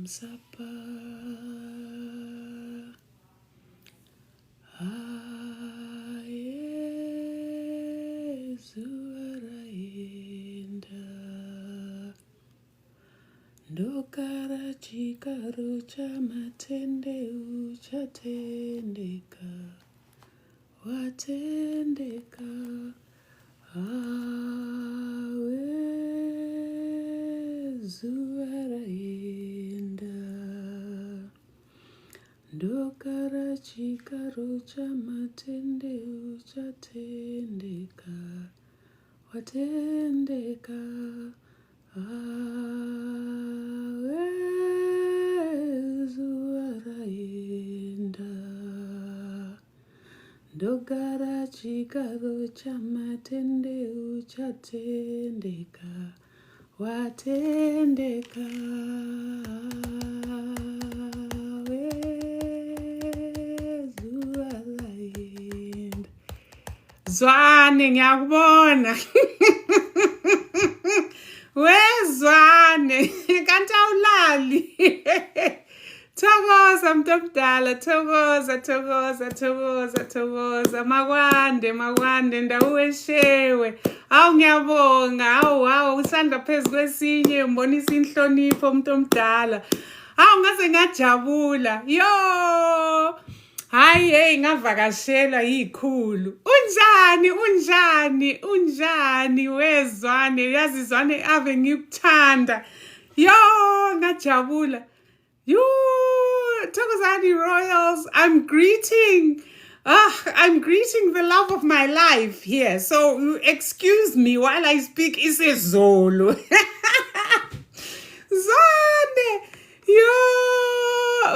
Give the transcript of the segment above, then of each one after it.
Sapa Ayezuarainda Ndokara chikaro chamatende uchatendeka watendeka Awezuarainda Ndokara chikaro chamatende uchatendeka watendeka Awezuarainda Ndokara chikaro chamatende uchatendeka watendeka Awezuarainda Zwane ngiyakubona wezwane kanti awulali thokoza mntu omdala thokoza makwande ndawuweshewe awu ngiyabonga awu usanda phezu kwesinye umbonisa inhlonipho mntu omdala awu ngaze ngajabula yo hayi hey ngavakashela yikhulu unjani wezwane yazizwane ave ngikuthanda yo ngajabula you Thokozani Royals I'm greeting the love of my life here so excuse me while I speak isiZulu Zwane yo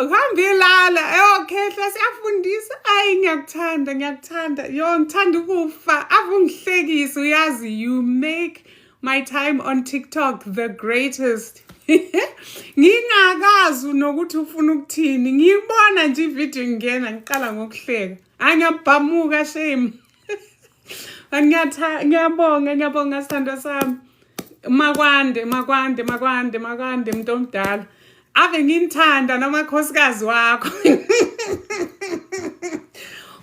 ngihambelala okay siyafundisa ayi ngiyakuthanda yo ngithanda ukufa avungihlekisa uyazi you make my time on TikTok the greatest ngingakazi nokuthi ufuna ukuthini ngibona nje ivideo ngena ngiqala ngokuhleka angiyabhamuka shame ngiyabonga sithando sami makwande mntu omdala ave nginithanda namakhosikazi wakho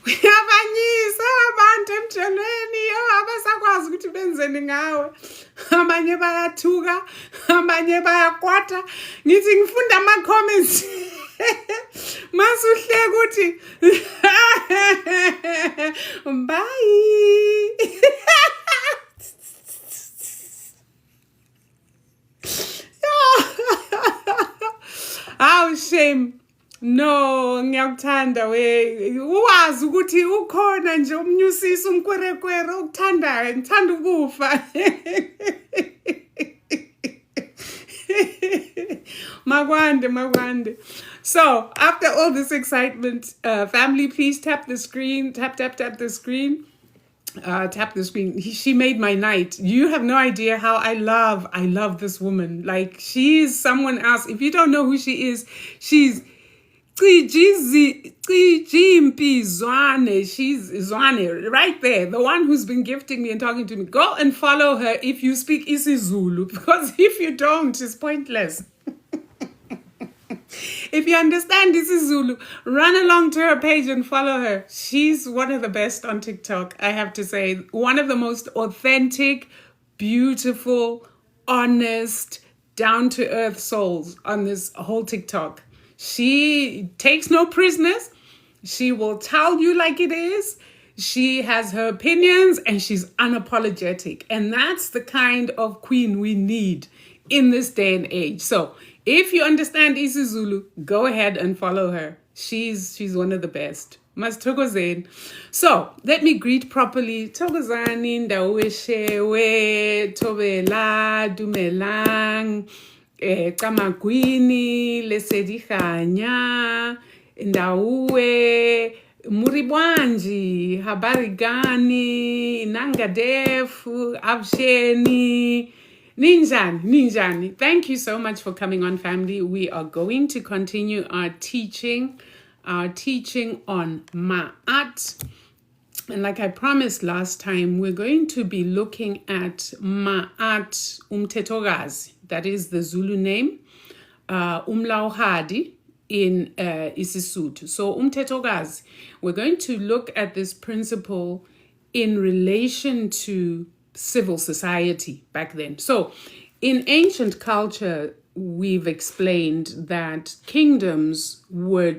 uyabanyisa abantu emjelweni yo abasakwazi ukuthi benzeni ngawe abanye bayathuka abanye bayakwata ngithi ngifunda ama-comments masuhleka ukuthi bye Aw shame no ngiyakuthanda we uwazi ukuthi ukhona nje umnyusisi umkwerekwere okuthandayo ngithanda ukufa Magwande. So after all this excitement family please tap the screen tap the screen tap the screen. She made my night. You have no idea how I love this woman. Like she's someone else. If you don't know who she is, she's Zwane. She's Zwane right there. The one who's been gifting me and talking to me. Go and follow her if you speak isiZulu because if you don't, it's pointless. If you understand isiZulu, run along to her page and follow her. She's one of the best on TikTok, I have to say. One of the most authentic, beautiful, honest, down-to-earth souls on this whole TikTok. She takes no prisoners. She will tell you like it is. She has her opinions and she's unapologetic. And that's the kind of queen we need in this day and age. So if you understand isiZulu, go ahead and follow her. She's one of the best. Masithokozeni. So let me greet properly. Thokozani ndaweshewe thobela dumelang Kamagwini lesedihanya ndauwe muribwanji habari gani nangadefu avsheni Ninjani. Thank you so much for coming on, family. We are going to continue our teaching on MAAT. And like I promised last time, we're going to be looking at MAAT umtetokazi. That is the Zulu name. umlauhadi in isiSuthu. So umthethokazi, we're going to look at this principle in relation to civil society back then. So in ancient culture, we've explained that kingdoms were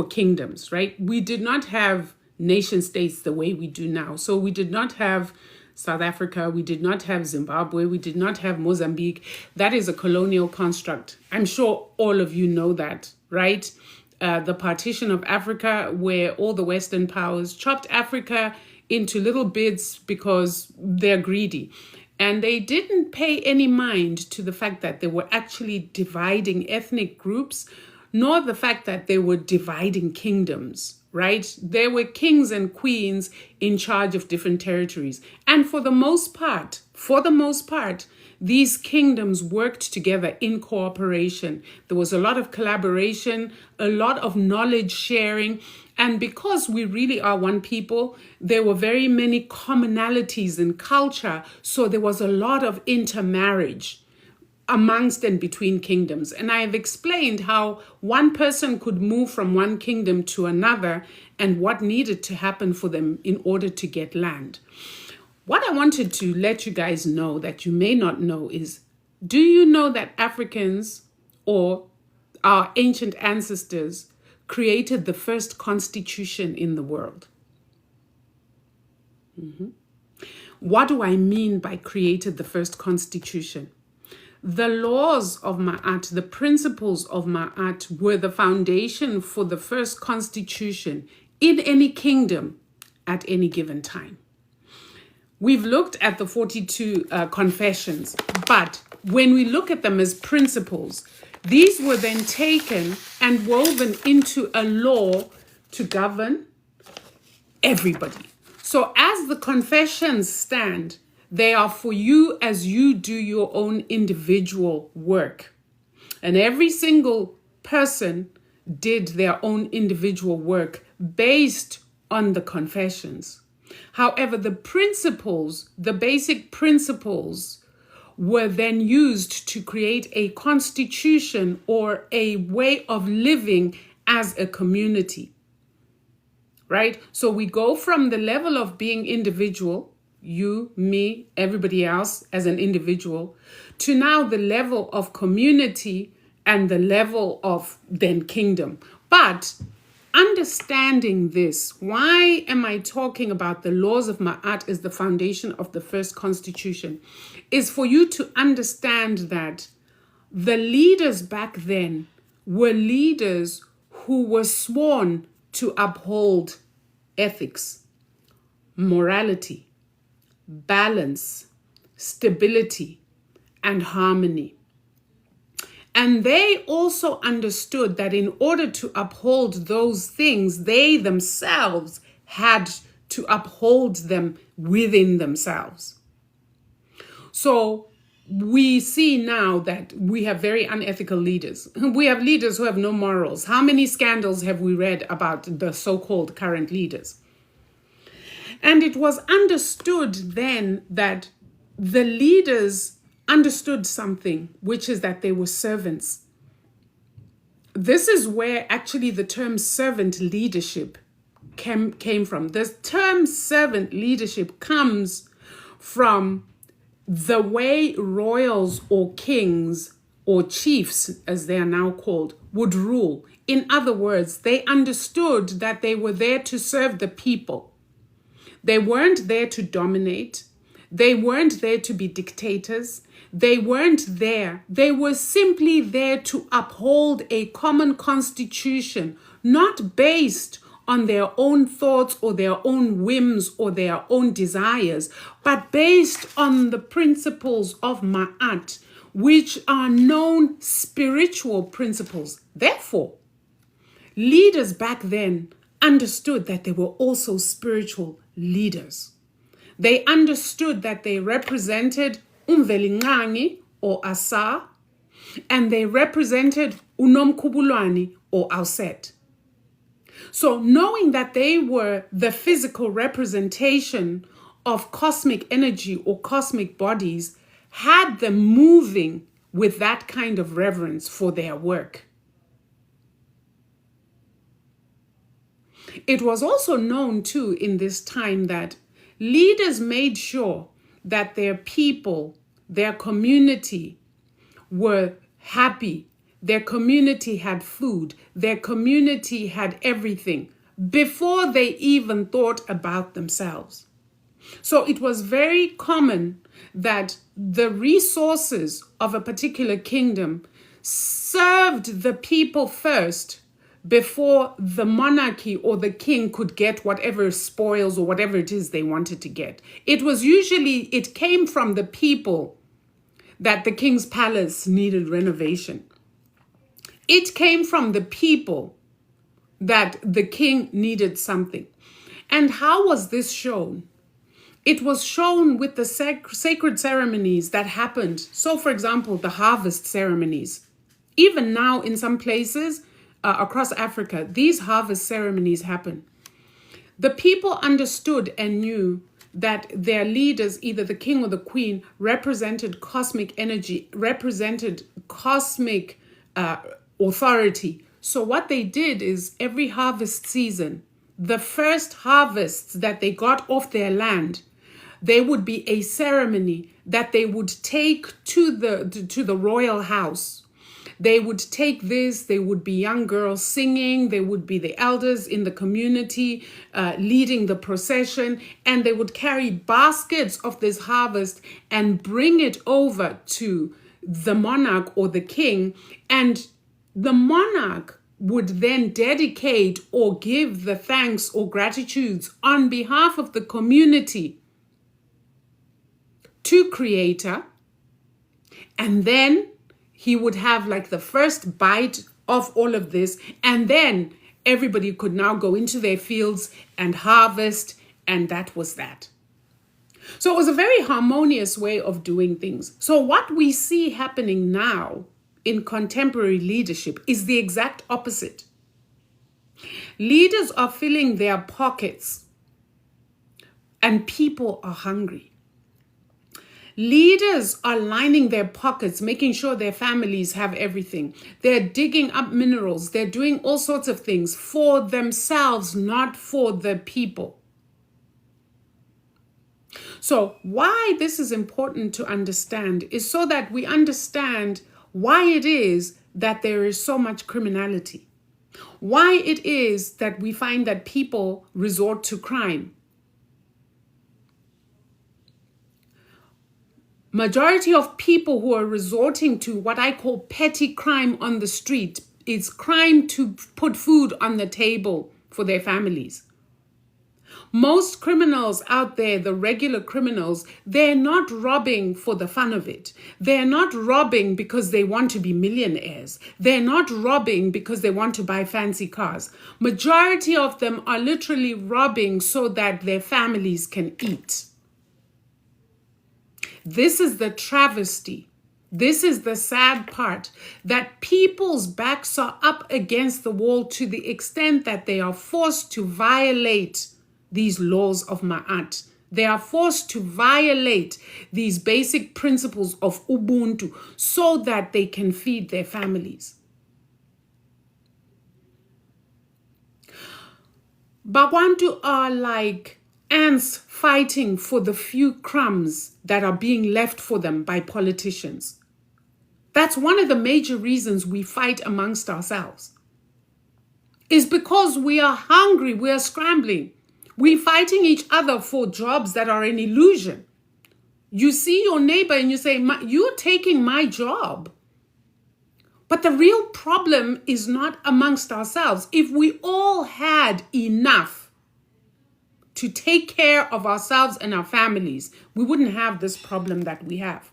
kingdoms, right? We did not have nation states the way we do now. So we did not have South Africa, we did not have Zimbabwe, we did not have Mozambique. That is a colonial construct. I'm sure all of you know that, right? The partition of Africa, where all the Western powers chopped Africa into little bits because they're greedy. And they didn't pay any mind to the fact that they were actually dividing ethnic groups, nor the fact that they were dividing kingdoms, right? There were kings and queens in charge of different territories. And for the most part, these kingdoms worked together in cooperation. There was a lot of collaboration, a lot of knowledge sharing. And because we really are one people, there were very many commonalities in culture. So there was a lot of intermarriage amongst and between kingdoms. And I have explained how one person could move from one kingdom to another and what needed to happen for them in order to get land. What I wanted to let you guys know that you may not know is, do you know that Africans or our ancient ancestors created the first constitution in the world? What do I mean by created the first constitution? The laws of MAAT, the principles of MAAT, were the foundation for the first constitution in any kingdom at any given time. We've looked at the 42 confessions, but when we look at them as principles, these were then taken and woven into a law to govern everybody. So as the confessions stand, they are for you as you do your own individual work. And every single person did their own individual work based on the confessions. However, the principles, the basic principles, were then used to create a constitution or a way of living as a community, right? So we go from the level of being individual, you, me, everybody else as an individual, to now the level of community and the level of then kingdom. But understanding this, why am I talking about the laws of MAAT as the foundation of the first constitution, is for you to understand that the leaders back then were leaders who were sworn to uphold ethics, morality, balance, stability, and harmony. And they also understood that in order to uphold those things, they themselves had to uphold them within themselves. So we see now that we have very unethical leaders. We have leaders who have no morals. How many scandals have we read about the so-called current leaders? And it was understood then that the leaders understood something, which is that they were servants. This is where actually the term servant leadership came from. The term servant leadership comes from the way royals or kings or chiefs, as they are now called, would rule. In other words, they understood that they were there to serve the people. They weren't there to dominate. They weren't there to be dictators. They weren't there. They were simply there to uphold a common constitution, not based on their own thoughts or their own whims or their own desires, but based on the principles of MAAT, which are known spiritual principles. Therefore, leaders back then understood that they were also spiritual leaders. They understood that they represented Umvelingangi or Asa, and they represented Unomkhubulwane or Auset. So knowing that they were the physical representation of cosmic energy or cosmic bodies had them moving with that kind of reverence for their work. It was also known too in this time that leaders made sure that their people, their community were happy. Their community had food. Their community had everything before they even thought about themselves. So it was very common that the resources of a particular kingdom served the people first before the monarchy or the king could get whatever spoils or whatever it is they wanted to get. It came from the people that the king's palace needed renovation. It came from the people that the king needed something. And how was this shown? It was shown with the sacred ceremonies that happened. So, for example, the harvest ceremonies. Even now, in some places across Africa, these harvest ceremonies happen. The people understood and knew that their leaders, either the king or the queen, represented cosmic energy, represented cosmic authority. So what they did is every harvest season, the first harvests that they got off their land, there would be a ceremony that they would take to the royal house. They would take this, there would be young girls singing, there would be the elders in the community leading the procession, and they would carry baskets of this harvest and bring it over to the monarch or the king, and the monarch would then dedicate or give the thanks or gratitudes on behalf of the community to Creator, and then he would have like the first bite of all of this, and then everybody could now go into their fields and harvest, and that was that. So it was a very harmonious way of doing things. So what we see happening now in contemporary leadership is the exact opposite. Leaders are filling their pockets and people are hungry. Leaders are lining their pockets, making sure their families have everything. They're digging up minerals. They're doing all sorts of things for themselves, not for the people. So why this is important to understand is so that we understand why it is that there is so much criminality. Why it is that we find that people resort to crime. Majority of people who are resorting to what I call petty crime on the street is crime to put food on the table for their families. Most criminals out there, the regular criminals, they're not robbing for the fun of it. They're not robbing because they want to be millionaires. They're not robbing because they want to buy fancy cars. Majority of them are literally robbing so that their families can eat. This is the travesty. This is the sad part, that people's backs are up against the wall to the extent that they are forced to violate these laws of MAAT. They are forced to violate these basic principles of Ubuntu so that they can feed their families. Babantu are like ants fighting for the few crumbs that are being left for them by politicians. That's one of the major reasons we fight amongst ourselves. Is because we are hungry, we are scrambling. We're fighting each other for jobs that are an illusion. You see your neighbor and you say, you're taking my job. But the real problem is not amongst ourselves. If we all had enough to take care of ourselves and our families, we wouldn't have this problem that we have.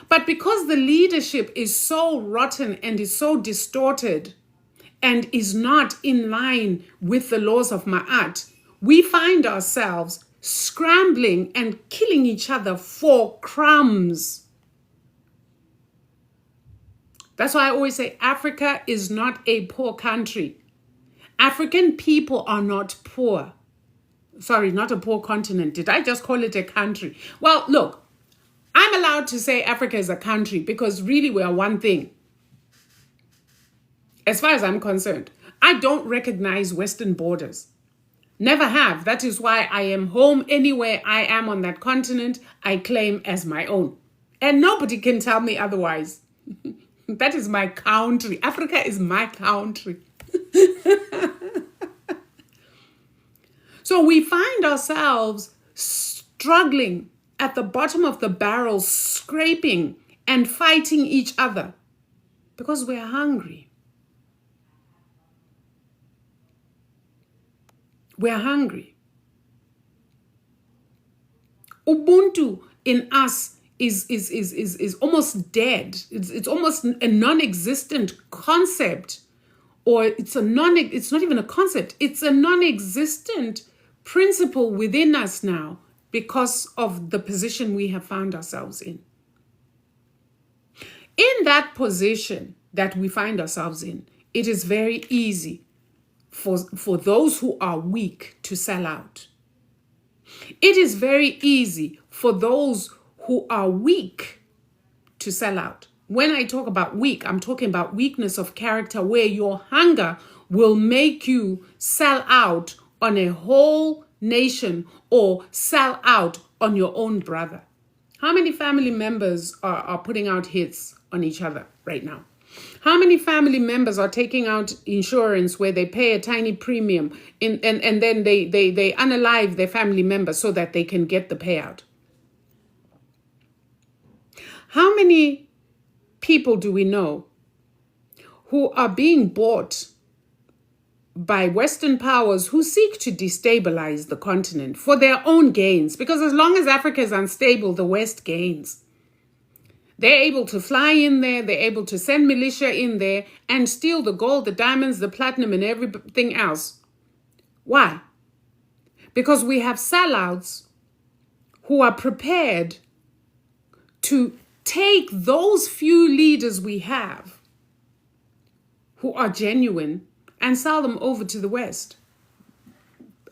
But because the leadership is so rotten and is so distorted and is not in line with the laws of MAAT, we find ourselves scrambling and killing each other for crumbs. That's why I always say Africa is not a poor country. African people are not poor. Sorry, not a poor continent. Did I just call it a country? Well, look, I'm allowed to say Africa is a country because really we are one thing. As far as I'm concerned, I don't recognize Western borders. Never have. That is why I am home anywhere I am on that continent, I claim as my own. And nobody can tell me otherwise. That is my country. Africa is my country. So we find ourselves struggling at the bottom of the barrel, scraping and fighting each other because we're hungry. We're hungry. Ubuntu in us is almost dead. It's almost a non-existent concept, or it's not even a concept. It's a non-existent principle within us now because of the position we have found ourselves in. In that position that we find ourselves in, it is very easy for those who are weak to sell out. It is very easy for those who are weak to sell out. When I talk about weak, I'm talking about weakness of character, where your hunger will make you sell out on a whole nation or sell out on your own brother. How many family members are putting out hits on each other right now? How many family members are taking out insurance where they pay a tiny premium and then they unalive their family member so that they can get the payout? How many people do we know who are being bought by Western powers who seek to destabilize the continent for their own gains? Because as long as Africa is unstable, the West gains. They're able to fly in there, they're able to send militia in there and steal the gold, the diamonds, the platinum, and everything else. Why? Because we have sellouts who are prepared to take those few leaders we have who are genuine and sell them over to the West.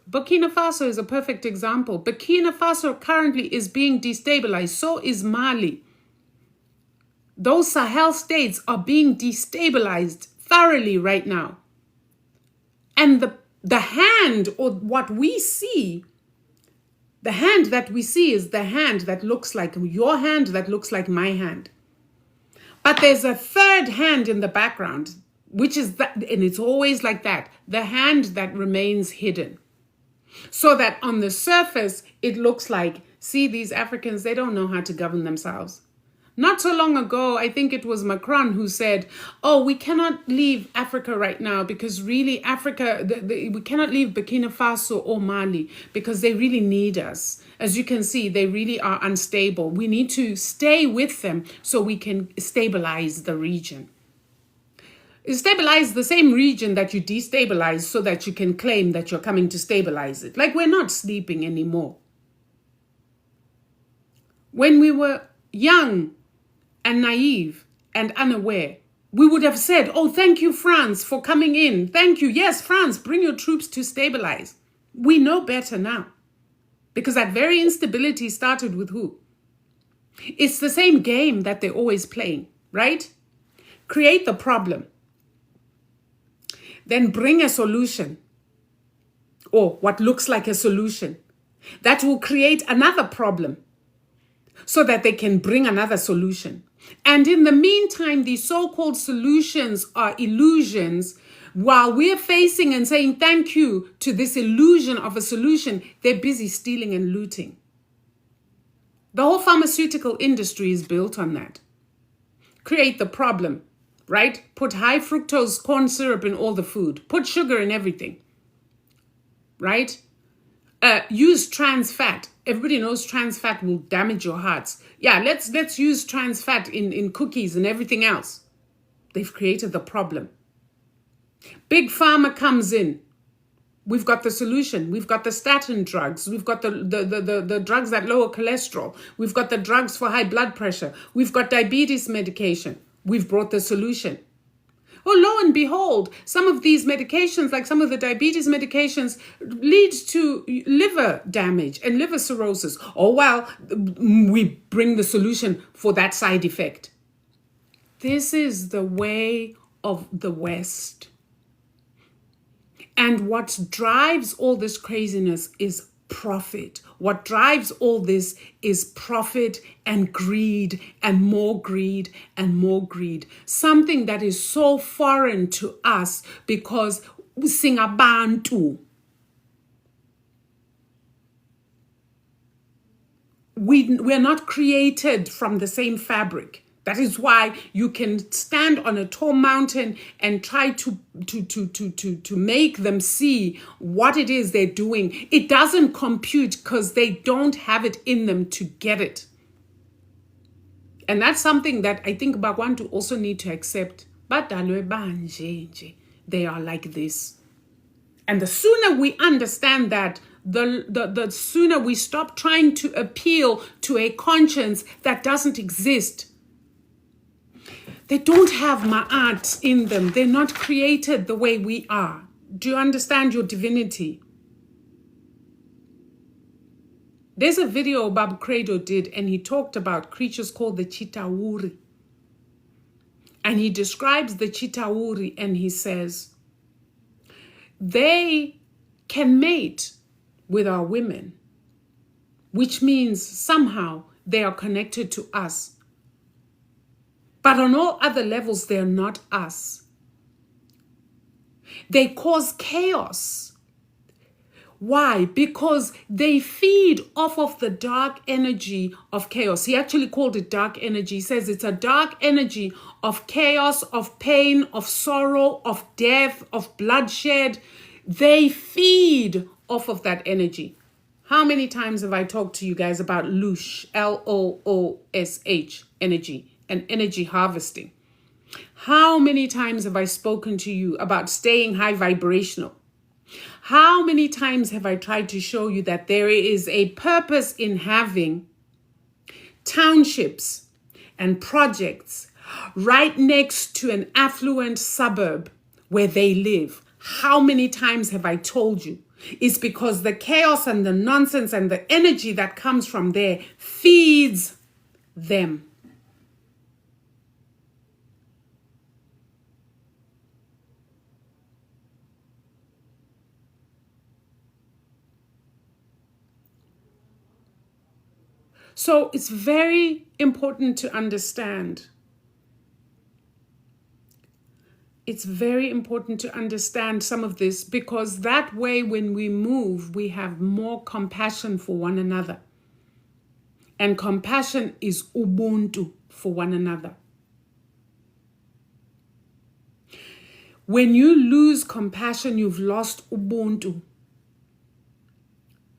Burkina Faso is a perfect example. Burkina Faso currently is being destabilized. So is Mali. Those Sahel states are being destabilized thoroughly right now. And the hand, or what we see, the hand that we see is the hand that looks like your hand, that looks like my hand. But there's a third hand in the background, which is that, and it's always like that, the hand that remains hidden. So that on the surface, it looks like, see, these Africans, they don't know how to govern themselves. Not so long ago, I think it was Macron who said, oh, we cannot leave Africa right now because really Africa, we cannot leave Burkina Faso or Mali because they really need us. As you can see, they really are unstable. We need to stay with them so we can stabilize the region. Stabilize the same region that you destabilize so that you can claim that you're coming to stabilize it. Like we're not sleeping anymore. When we were young and naive and unaware, we would have said, oh, thank you, France, for coming in. Thank you. Yes, France, bring your troops to stabilize. We know better now. Because that very instability started with who? It's the same game that they're always playing, right? Create the problem. Then bring a solution, or what looks like a solution, that will create another problem so that they can bring another solution. And in the meantime, these so-called solutions are illusions. While we're facing and saying thank you to this illusion of a solution, they're busy stealing and looting. The whole pharmaceutical industry is built on that. Create the problem, right? Put high fructose corn syrup in all the food. Put sugar in everything, right? Use trans fat. Everybody knows trans fat will damage your hearts. Yeah, let's use trans fat in cookies and everything else. They've created the problem. Big Pharma comes in. We've got the solution. We've got the statin drugs. We've got the drugs that lower cholesterol. We've got the drugs for high blood pressure. We've got diabetes medication. We've brought the solution. Oh, lo and behold, some of these medications, like some of the diabetes medications, lead to liver damage and liver cirrhosis. Oh, well, we bring the solution for that side effect. This is the way of the West. And what drives all this craziness is profit. What drives all this is profit and greed and more greed and more greed. Something that is so foreign to us because singabantu. We're not created from the same fabric. That is why you can stand on a tall mountain and try to make them see what it is they're doing. It doesn't compute because they don't have it in them to get it. And that's something that I think Bagwantu also need to accept. They are like this. And the sooner we understand that, the sooner we stop trying to appeal to a conscience that doesn't exist. They don't have MAAT in them. They're not created the way we are. Do you understand your divinity? There's a video Bob Credo did, and he talked about creatures called the Chitauri. And he describes the Chitauri, and he says, they can mate with our women, which means somehow they are connected to us. But on all other levels, they're not us. They cause chaos. Why? Because they feed off of the dark energy of chaos. He actually called it dark energy. He says it's a dark energy of chaos, of pain, of sorrow, of death, of bloodshed. They feed off of that energy. How many times have I talked to you guys about Loosh, Loosh, energy? And energy harvesting. How many times have I spoken to you about staying high vibrational? How many times have I tried to show you that there is a purpose in having townships and projects right next to an affluent suburb where they live? How many times have I told you? It's because the chaos and the nonsense and the energy that comes from there feeds them. So it's very important to understand. It's very important to understand some of this, because that way when we move, we have more compassion for one another. And compassion is Ubuntu for one another. When you lose compassion, you've lost Ubuntu.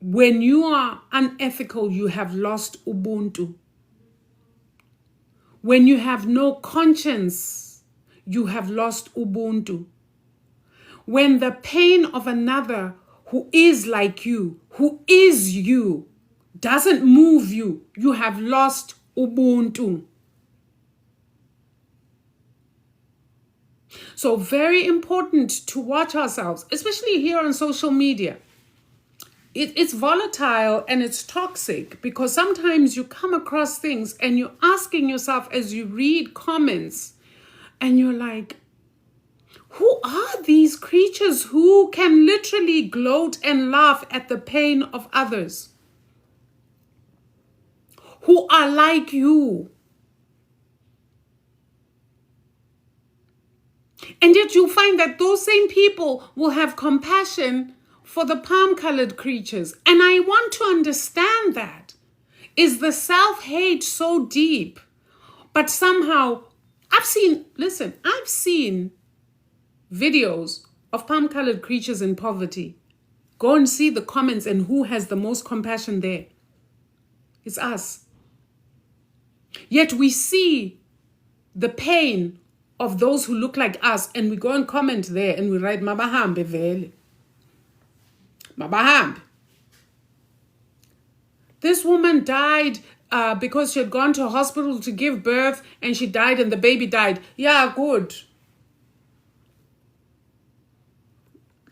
When you are unethical, you have lost Ubuntu. When you have no conscience, you have lost Ubuntu. When the pain of another who is like you, who is you, doesn't move you, you have lost Ubuntu. So very important to watch ourselves, especially here on social media. It's volatile and it's toxic, because sometimes you come across things and you're asking yourself as you read comments and you're like, who are these creatures who can literally gloat and laugh at the pain of others? Who are like you? And yet you'll find that those same people will have compassion for the palm-colored creatures. And I want to understand that. Is the self-hate so deep? But somehow, I've seen videos of palm-colored creatures in poverty. Go and see the comments and who has the most compassion there. It's us. Yet we see the pain of those who look like us, and we go and comment there and we write, Mabahambe vele. Mabahambe. This woman died because she had gone to a hospital to give birth, and she died and the baby died. Yeah, good.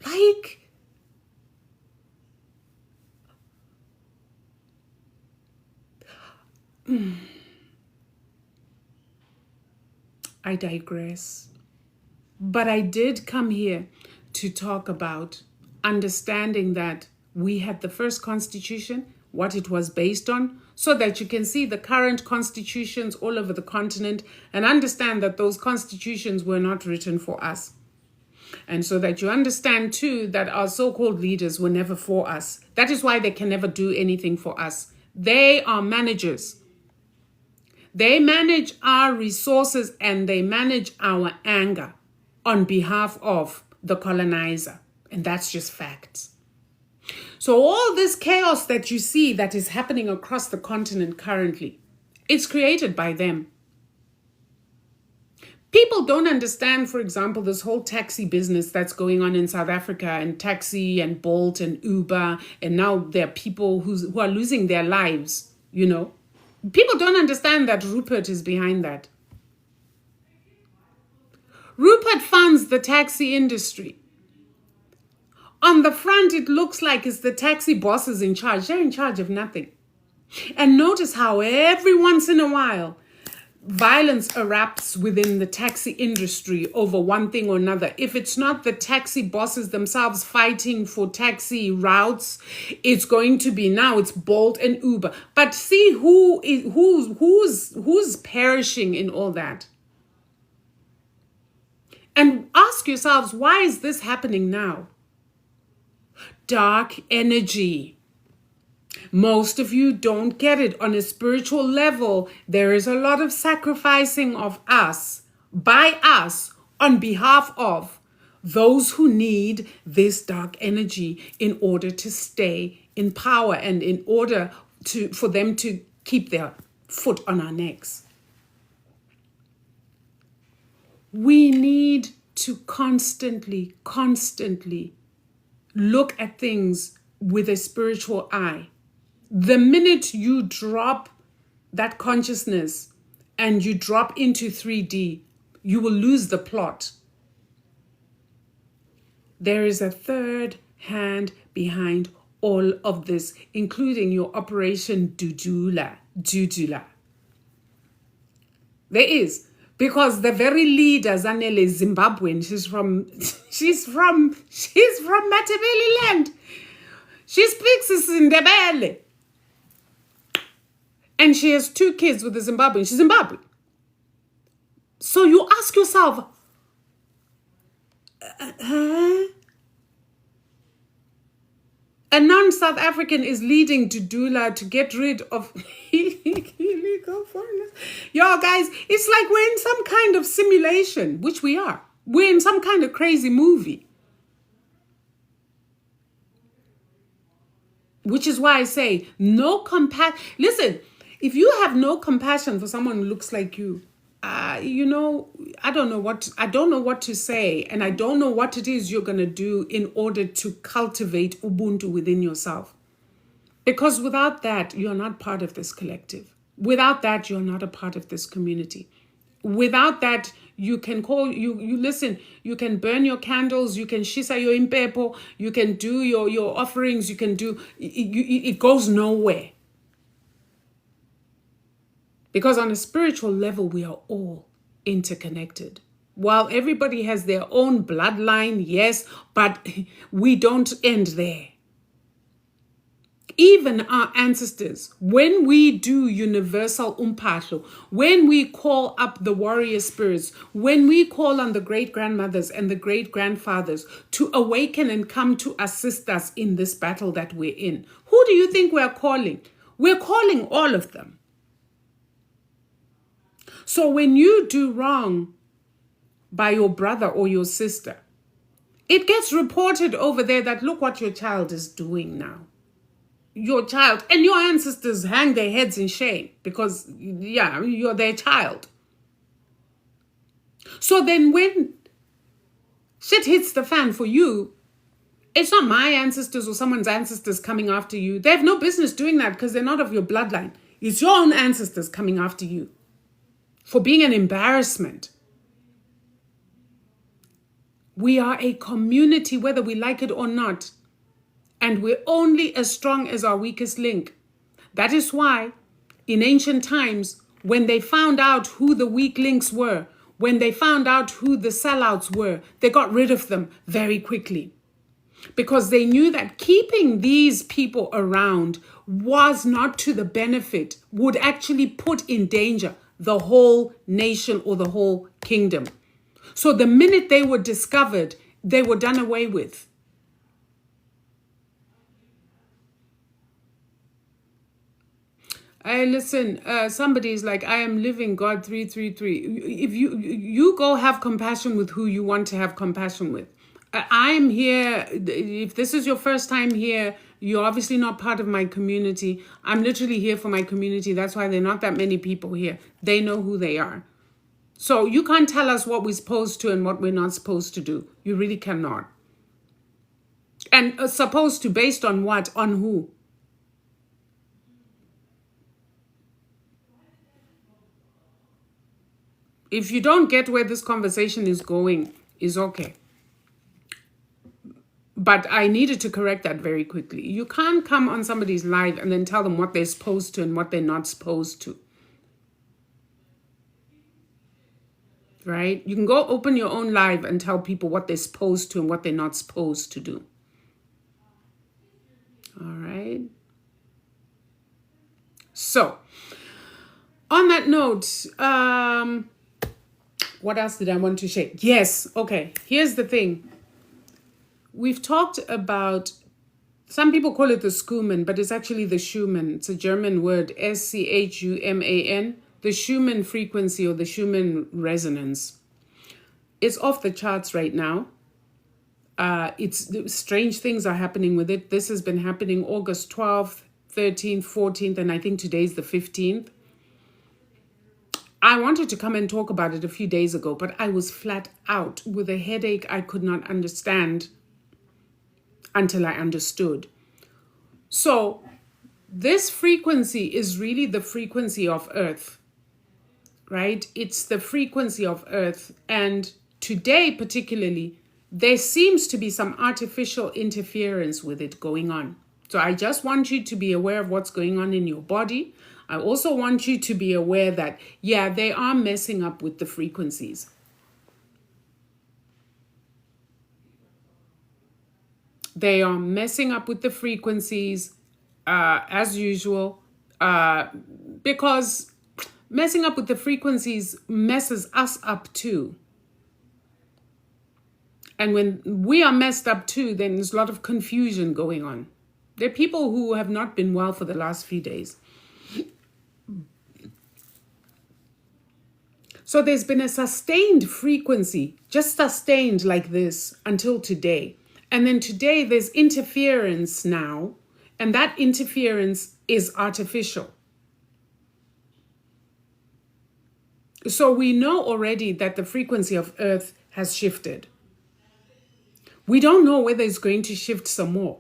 Like, I digress. But I did come here to talk about understanding that we had the first constitution, what it was based on, so that you can see the current constitutions all over the continent and understand that those constitutions were not written for us. And so that you understand too that our so-called leaders were never for us. That is why they can never do anything for us. They are managers. They manage our resources and they manage our anger on behalf of the colonizer. And that's just facts. So all this chaos that you see that is happening across the continent currently, it's created by them. People don't understand, for example, this whole taxi business that's going on in South Africa, and taxi and Bolt and Uber, and now there are people who are losing their lives, you know. People don't understand that Rupert is behind that. Rupert funds the taxi industry. On the front, it looks like it's the taxi bosses in charge. They're in charge of nothing. And notice how every once in a while, violence erupts within the taxi industry over one thing or another. If it's not the taxi bosses themselves fighting for taxi routes, it's going to be now it's Bolt and Uber. But see who's perishing in all that. And ask yourselves, why is this happening now? Dark energy. Most of you don't get it. On a spiritual level, there is a lot of sacrificing of us, by us, on behalf of those who need this dark energy in order to stay in power and in order for them to keep their foot on our necks. We need to constantly look at things with a spiritual eye. The minute you drop that consciousness and you drop into 3D, you will lose the plot. There is a third hand behind all of this, including your Operation Dudula. There is. Because the very leader, Zanele, is Zimbabwean. She's from Matabele land. She speaks Indebele. And she has 2 kids with a Zimbabwean. She's Zimbabwean. So you ask yourself, a non-South African is leading to Dula to get rid of illegal foreigners. Yo, guys, it's like we're in some kind of simulation, which we are. We're in some kind of crazy movie. Which is why I say, no compassion. Listen, if you have no compassion for someone who looks like you, I don't know what to say, and I don't know what it is you're going to do in order to cultivate Ubuntu within yourself. Because without that, you're not part of this collective. Without that, you're not a part of this community. Without that, you can listen, you can burn your candles, you can shisa your impepo, you can do your offerings, you can do, it goes nowhere. Because on a spiritual level, we are all interconnected. While everybody has their own bloodline, yes, but we don't end there. Even our ancestors, when we do universal umpatlo, when we call up the warrior spirits, when we call on the great-grandmothers and the great-grandfathers to awaken and come to assist us in this battle that we're in, who do you think we're calling? We're calling all of them. So when you do wrong by your brother or your sister, it gets reported over there that look what your child is doing now. Your child and your ancestors hang their heads in shame because, you're their child. So then when shit hits the fan for you, it's not my ancestors or someone's ancestors coming after you. They have no business doing that because they're not of your bloodline. It's your own ancestors coming after you for being an embarrassment. We are a community, whether we like it or not. And we're only as strong as our weakest link. That is why in ancient times, when they found out who the weak links were, when they found out who the sellouts were, they got rid of them very quickly. Because they knew that keeping these people around was not to the benefit, would actually put in danger the whole nation or the whole kingdom. So the minute they were discovered, they were done away with. Listen, somebody's like, I am living God 333. If you go have compassion with who you want to have compassion with. I am here. If this is your first time here, you're obviously not part of my community. I'm literally here for my community. That's why there are not that many people here. They know who they are. So you can't tell us what we're supposed to and what we're not supposed to do. You really cannot. And supposed to based on what? On who? If you don't get where this conversation is going, is okay. But I needed to correct that very quickly. You can't come on somebody's live and then tell them what they're supposed to and what they're not supposed to. Right? You can go open your own live and tell people what they're supposed to and what they're not supposed to do. All right. So, on that note, what else did I want to share? Yes. Okay. Here's the thing. We've talked about, some people call it the Schumann, but it's actually the Schumann. It's a German word, Schumann, the Schumann frequency or the Schumann resonance. It's off the charts right now. It's strange things are happening with it. This has been happening August 12th, 13th, 14th, and I think today's the 15th. I wanted to come and talk about it a few days ago, but I was flat out with a headache I could not understand until I understood. So this frequency is really the frequency of Earth, right? It's the frequency of Earth. And today particularly, there seems to be some artificial interference with it going on. So I just want you to be aware of what's going on in your body. I also want you to be aware that, yeah, they are messing up with the frequencies. They are messing up with the frequencies as usual, because messing up with the frequencies messes us up too. And when we are messed up too, then there's a lot of confusion going on. There are people who have not been well for the last few days. So there's been a sustained frequency, just sustained like this until today. And then today there's interference now, and that interference is artificial. So we know already that the frequency of Earth has shifted. We don't know whether it's going to shift some more.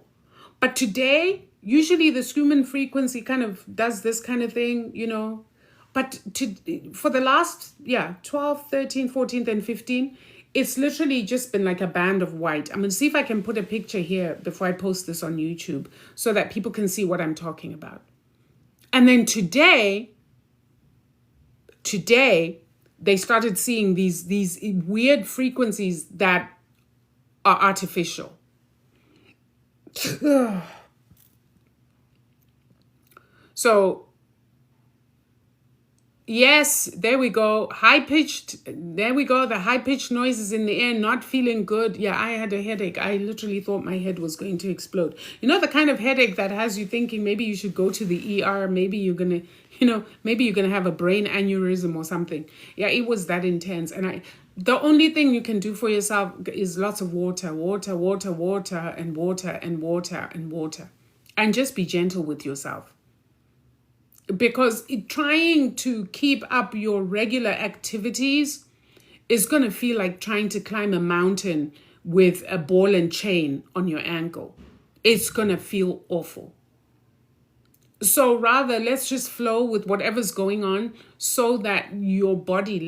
But today, usually the Schumann frequency kind of does this kind of thing, you know. But for the last, 12, 13, 14, and 15, it's literally just been like a band of white. I'm going to see if I can put a picture here before I post this on YouTube so that people can see what I'm talking about. And then today, they started seeing these weird frequencies that are artificial. So, yes, there we go. There we go. The high-pitched noises in the air, not feeling good. Yeah, I had a headache. I literally thought my head was going to explode. You know, the kind of headache that has you thinking maybe you should go to the ER. Maybe you're going to have a brain aneurysm or something. Yeah, it was that intense. And the only thing you can do for yourself is lots of water. And just be gentle with yourself. Because trying to keep up your regular activities is going to feel like trying to climb a mountain with a ball and chain on your ankle. It's going to feel awful. So rather, let's just flow with whatever's going on so that your body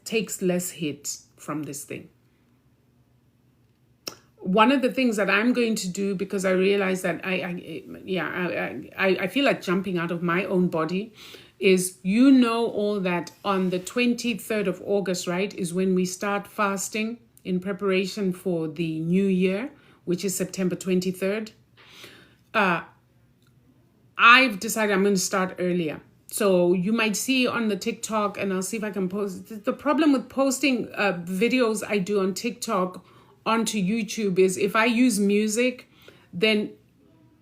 takes less hits from this thing. one of the things that I'm going to do, because I realize that I feel like jumping out of my own body, is all that on the 23rd of August, right, is when we start fasting in preparation for the new year, which is September 23rd. I've decided I'm going to start earlier. So you might see on the TikTok, and I'll see if I can post. The problem with posting videos I do on TikTok onto YouTube is if I use music, then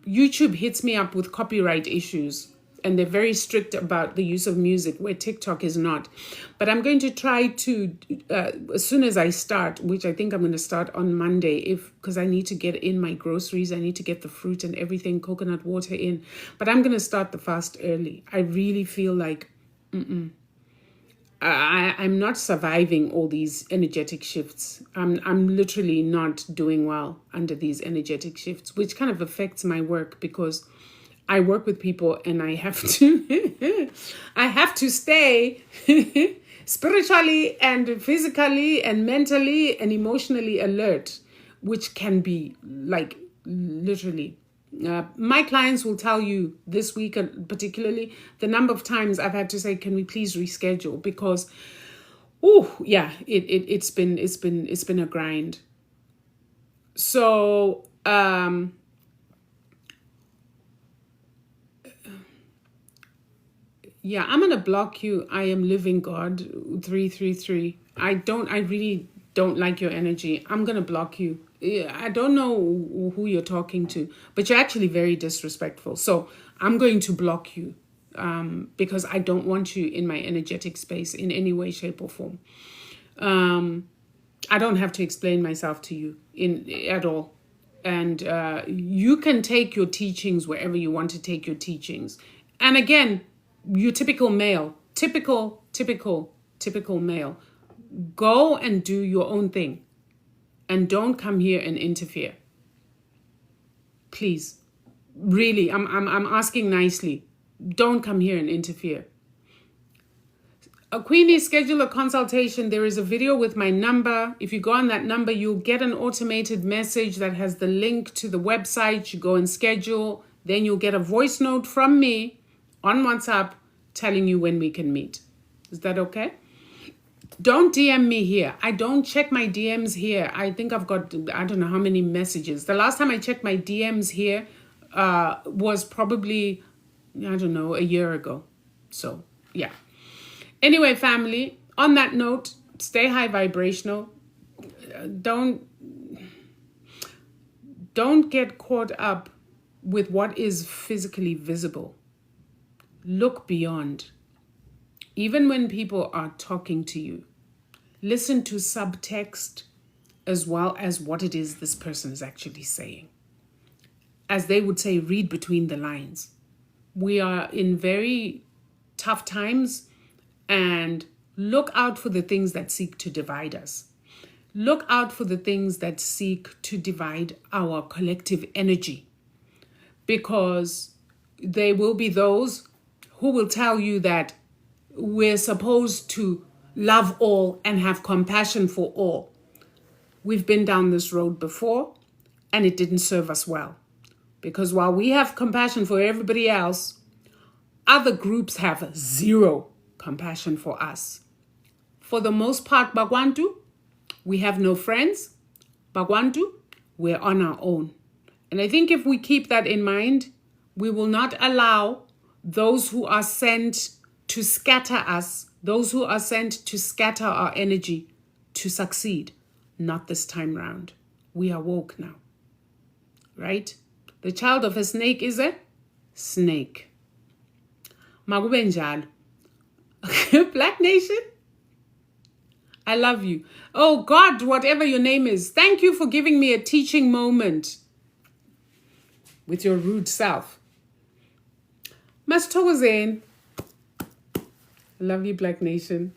YouTube hits me up with copyright issues. And they're very strict about the use of music, where TikTok is not. But I'm going to try to, as soon as I start, which I think I'm going to start on Monday, because I need to get in my groceries, I need to get the fruit and everything, coconut water in. But I'm going to start the fast early. I really feel like I'm not surviving all these energetic shifts. I'm literally not doing well under these energetic shifts, which kind of affects my work, because I work with people and I have to I have to stay spiritually and physically and mentally and emotionally alert, which can be like literally. My clients will tell you this week, particularly, the number of times I've had to say, can we please reschedule? Because it's been a grind. So yeah, I'm going to block you. I am living God 333. I really don't like your energy. I'm going to block you. I don't know who you're talking to, but you're actually very disrespectful. So I'm going to block you because I don't want you in my energetic space in any way, shape, or form. I don't have to explain myself to you at all. And you can take your teachings wherever you want to take your teachings. And again, you typical male, typical male, go and do your own thing and don't come here and interfere. Please. Really, I'm asking nicely. Don't come here and interfere. Queenie, schedule a consultation. There is a video with my number. If you go on that number, you'll get an automated message that has the link to the website. You go and schedule. Then you'll get a voice note from me on WhatsApp telling you when we can meet. Is that okay? Don't DM me here. I don't check my DMs here. I think I've got, I don't know how many messages. The last time I checked my DMs here was probably, I don't know, a year ago. So, yeah. Anyway, family, on that note, stay high vibrational. Don't get caught up with what is physically visible. Look beyond. Even when people are talking to you, listen to subtext as well as what it is this person is actually saying. As they would say, read between the lines. We are in very tough times, and look out for the things that seek to divide us. Look out for the things that seek to divide our collective energy, because there will be those who will tell you that we're supposed to love all and have compassion for all. We've been down this road before, and it didn't serve us well. Because while we have compassion for everybody else, other groups have zero compassion for us. For the most part, Bagwantu, we have no friends. Bagwantu, we're on our own. And I think if we keep that in mind, we will not allow those who are sent to scatter us, those who are sent to scatter our energy, to succeed. Not this time round. We are woke now. Right? The child of a snake is a snake. Makube njalo. Black Nation, I love you. Oh God, whatever your name is, thank you for giving me a teaching moment with your rude self. Masithokozeni. I love you, Black Nation.